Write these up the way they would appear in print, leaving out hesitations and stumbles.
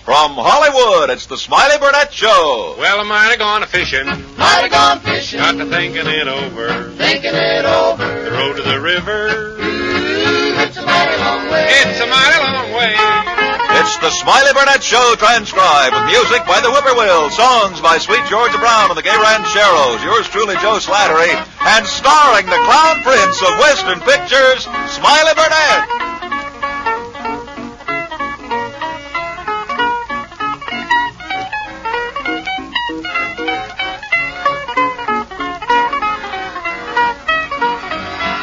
From Hollywood, it's the Smiley Burnette Show. Well, I might have gone a-fishing. Might have gone fishing. Got to thinking it over. Thinking it over. The road to the river. It's a mighty long way. It's a mighty long way. It's the Smiley Burnette Show transcribed with music by the Whippoorwills, songs by Sweet Georgia Brown and the Gay Rancheros, yours truly, Joe Slattery, and starring the Crown Prince of Western Pictures, Smiley Burnette.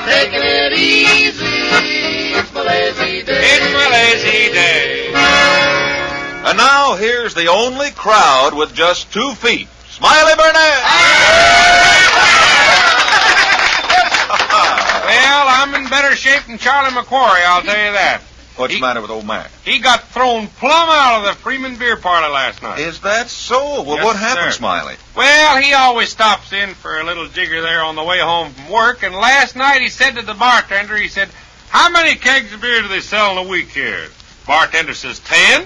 Taking it easy. It's my lazy day. It's my lazy day. And now here's the only crowd with just 2 feet, Smiley Burnette. Well, I'm in better shape than Charlie McQuarrie, I'll tell you that. What's the matter with old Mac? He got thrown plumb out of the Freeman beer parlor last night. Is that so? Well, Yes, what happened, sir. Smiley? Well, he always stops in for a little jigger there on the way home from work, and last night he said to the bartender, he said, "How many kegs of beer do they sell in a week here?" Bartender says, 10.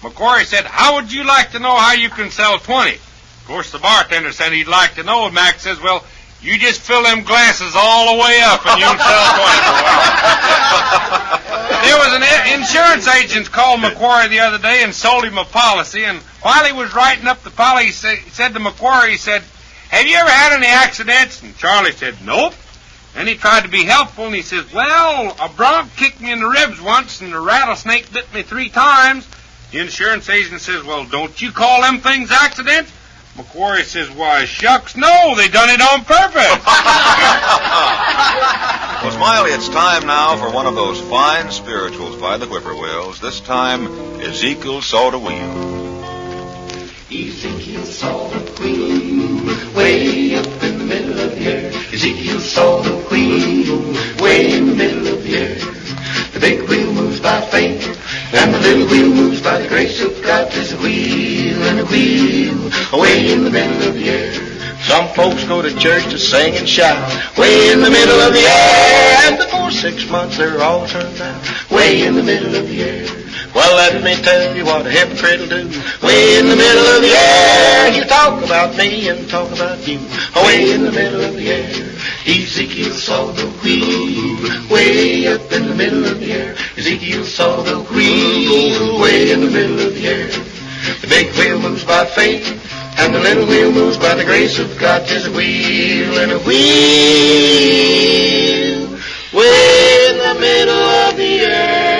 McQuarrie said, "How would you like to know how you can sell 20? Of course, the bartender said he'd like to know, and Mac says, "Well, you just fill them glasses all the way up and you can sell 20 for a while." There was an insurance agent called McQuarrie the other day and sold him a policy, and while he was writing up the policy, he said to McQuarrie, he said, "Have you ever had any accidents?" And Charlie said, "Nope." Then he tried to be helpful, and he says, "Well, a bronc kicked me in the ribs once, and a rattlesnake bit me 3 times. The insurance agent says, "Well, don't you call them things accidents?" McQuarrie says, "Why, shucks, no, they done it on purpose." Well, Smiley, it's time now for one of those fine spirituals by the Whippoorwills. This time, Ezekiel saw the wheel. Ezekiel saw the wheel way up in the middle of the air. Ezekiel saw the wheel way in the middle of the air. The big wheel moves by faith, and the little wheel moves by the grace of God. There's a wheel and a wheel way in the middle of the air. Some folks go to church to sing and shout way in the middle of the air, and before 6 months they're all turned out way in the middle of the air. Well, let me tell you what a hypocrite will do way in the middle of the air. You talk about me and talk about you way in the middle of the air. Ezekiel saw the wheel way up in the middle of the air. Ezekiel saw the wheel way in the middle of the air. The big wheel moves by faith, and the little wheel moves by the grace of God. There's a wheel and a wheel way in the middle of the air.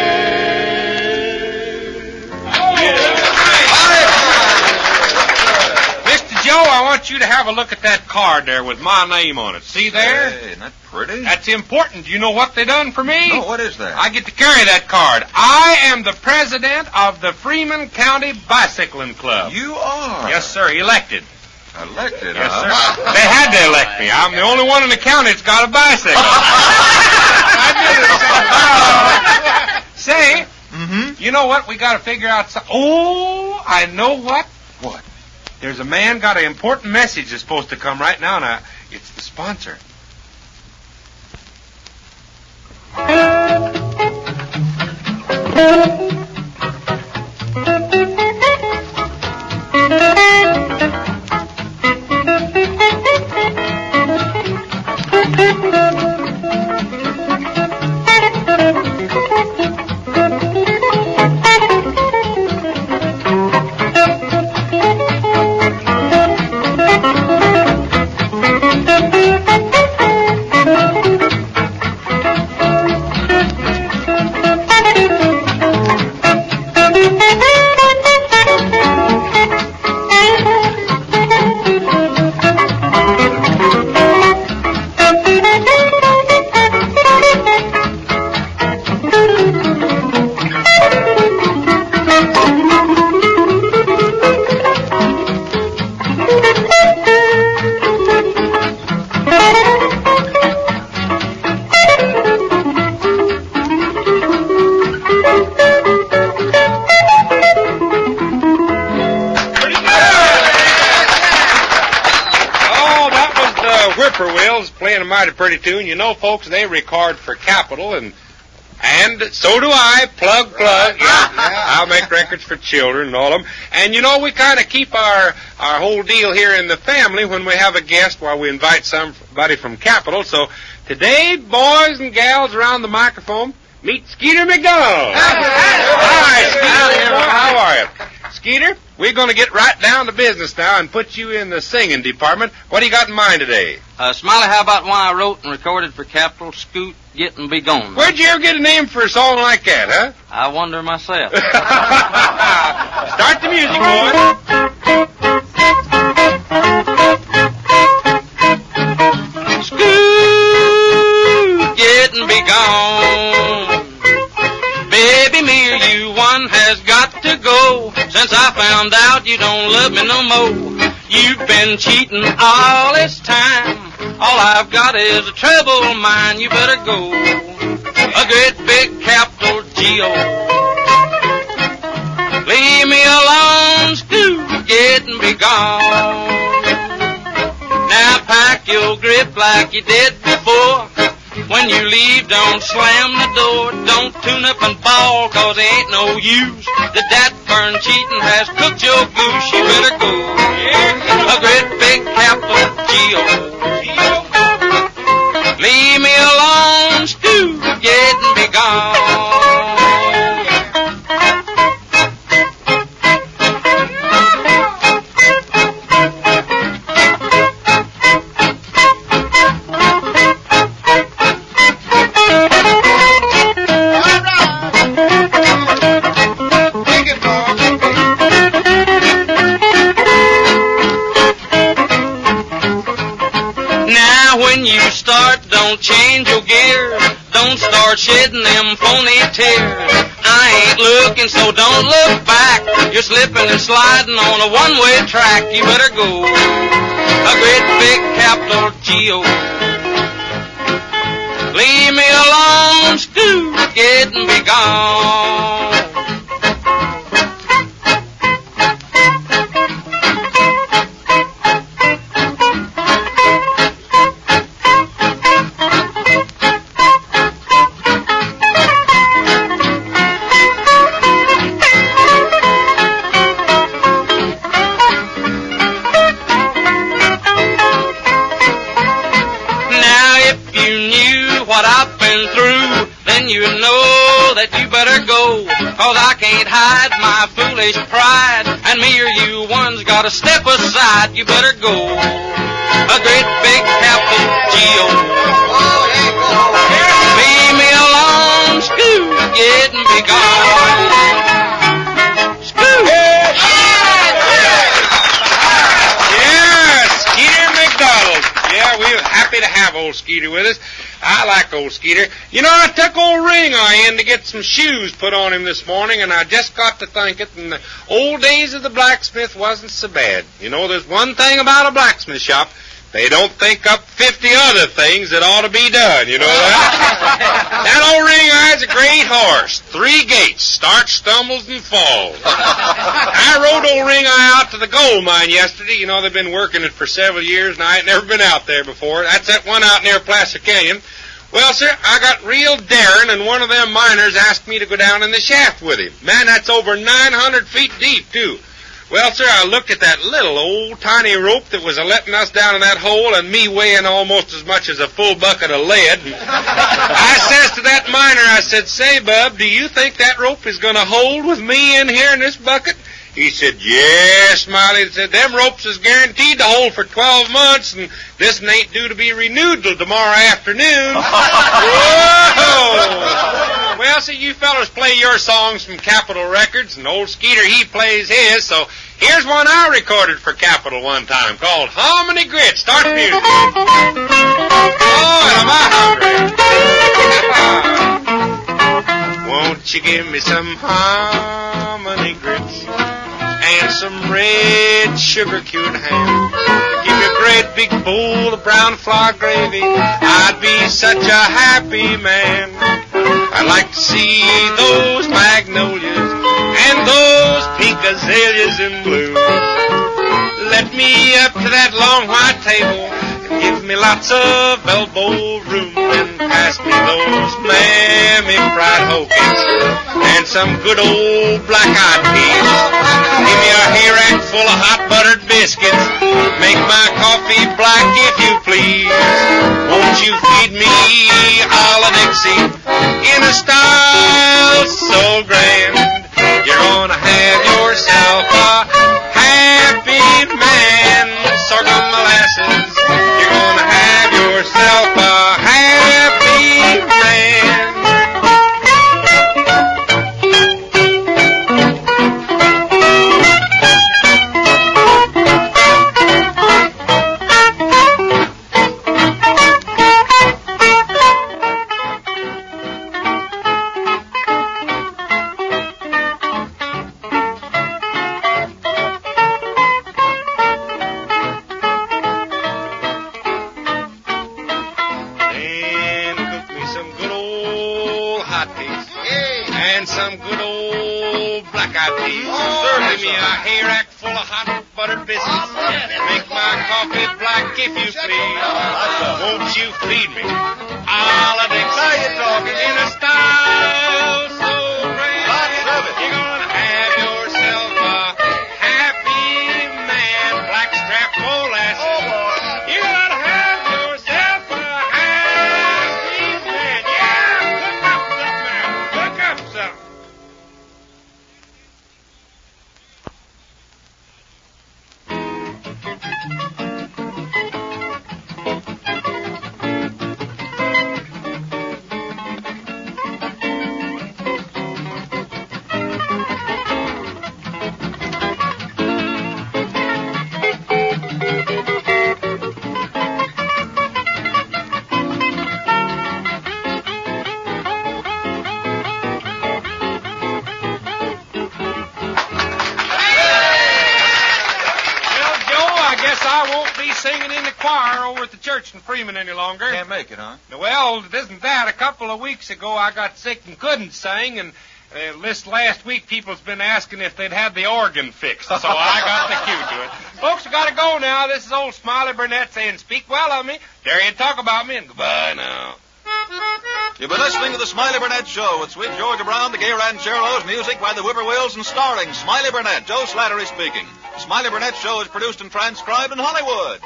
Mr. Joe, I want you to have a look at that card there with my name on it. See there? Hey, isn't that pretty? That's important. Do you know what they done for me? No, what is that? I get to carry that card. I am the president of the Freeman County Bicycling Club. You are? Yes, sir. Elected. Elected, Yes, huh? sir. They had to elect me. I'm the only one in the county that's got a bicycle. I did it. Say, you know what? We got to figure out something. Oh, I know what. What? There's a man got an important message that's supposed to come right now, and it's the sponsor. Whippoorwills playing a mighty pretty tune. You know, folks, they record for Capitol, and And so do I. Plug. Yeah. I'll make records for children and all of them. And, you know, we kind of keep our whole deal here in the family when we have a guest while we invite somebody from Capitol. So today, boys and gals around the microphone, meet Skeeter McDonald. Hi, Skeeter. How are you? Skeeter, we're going to get right down to business now and put you in the singing department. What do you got in mind today? Smiley, how about one I wrote and recorded for Capitol, Scoot, Get and Be Gone? Where'd you ever get a name for a song like that, huh? I wonder myself. Start the music, boys. Scoot, get and be gone. Baby, me or you, one has got to go. Since I found out you don't love me no more. You've been cheating all this time. All I've got is a troubled mind. You better go. A great big capital G-O. Leave me alone, Scoot, get and be gone. Now pack your grip like you did before. When you leave, don't slam the door. Don't tune up and bawl, cause it ain't no use. That burn cheating has cooked your goose. You better go. A great big capital G-O. Leave me alone, Scoot, get and be gone. Don't change your gear. Don't start shedding them phony tears. I ain't looking, so don't look back. You're slipping and sliding on a one-way track. You better go. A great big capital G-O. Leave me alone, Scoot, get and be gone. You know that you better go, cause I can't hide my foolish pride, and me or you one's gotta step aside. You better go. A great big capital G-O. Leave me alone, Scoot, get and be gone. Scoot. Yeah, Skeeter McDonald. Yeah, we're happy to have old Skeeter with us. I like old Skeeter. You know, I took old Ring Eye in to get some shoes put on him this morning, and I just got to thinking, in the old days of the blacksmith wasn't so bad. You know, there's one thing about a blacksmith shop. They don't think up 50 other things that ought to be done, you know that? That old Ring Eye's a great horse. 3 gates, starts, stumbles, and falls. I rode old Ring Eye out to the gold mine yesterday. You know, they've been working it for several years, and I ain't never been out there before. That's that one out near Placer Canyon. Well, sir, I got real daring, and one of them miners asked me to go down in the shaft with him. Man, that's over 900 feet deep, too. Well, sir, I looked at that little old tiny rope that was letting us down in that hole, and me weighing almost as much as a full bucket of lead. I says to that miner, I said, "Say, bub, do you think that rope is going to hold with me in here in this bucket?" He said, "Yes, Smiley." He said, "Them ropes is guaranteed to hold for 12 months, and this ain't due to be renewed till tomorrow afternoon." Whoa! Well, see, you fellas play your songs from Capitol Records, and old Skeeter, he plays his, so here's one I recorded for Capitol one time called Hominy Grit. Start the music. Oh, am I hungry? Won't you give me some hominy grits and some red sugar cured ham? Give me a great big bowl of brown flour gravy. I'd be such a happy man. I'd like to see those magnolias and those pink azaleas in bloom. Let me up to that long white table Give me lots of elbow room and pass me those mammy fried hokies and some good old black-eyed peas. Give me a hair rack full of hot buttered biscuits. Make my coffee black if you please. Won't you feed me a la Dixie in a style so grand? You're gonna have yourself a happy man. Sorghum molasses. You're gonna have yourself a happy man. And some good old black-eyed peas. Give me a hair rack full of hot buttered biscuits. Make my coffee black if you please. Won't you feed me a la Dixie? Now you're talking in a style so grand. You're gonna have yourself a happy man. Blackstrap molasses. You're gonna have yourself a happy man. Yeah, look up some. I won't be singing in the choir over at the church in Freeman any longer. Can't make it, huh? Well, it isn't that. A couple of weeks ago, I got sick and couldn't sing, and this last week, people's been asking if they'd had the organ fixed, so I got the cue to it. Folks, I gotta go now. This is old Smiley Burnette saying, speak well of me, dare you talk about me, and goodbye now. You've been listening to the Smiley Burnette Show with Sweet Georgia Brown, the Gay Rancheros, music by the Whippoorwills, and starring Smiley Burnette. Joe Slattery speaking. The Smiley Burnette Show is produced and transcribed in Hollywood.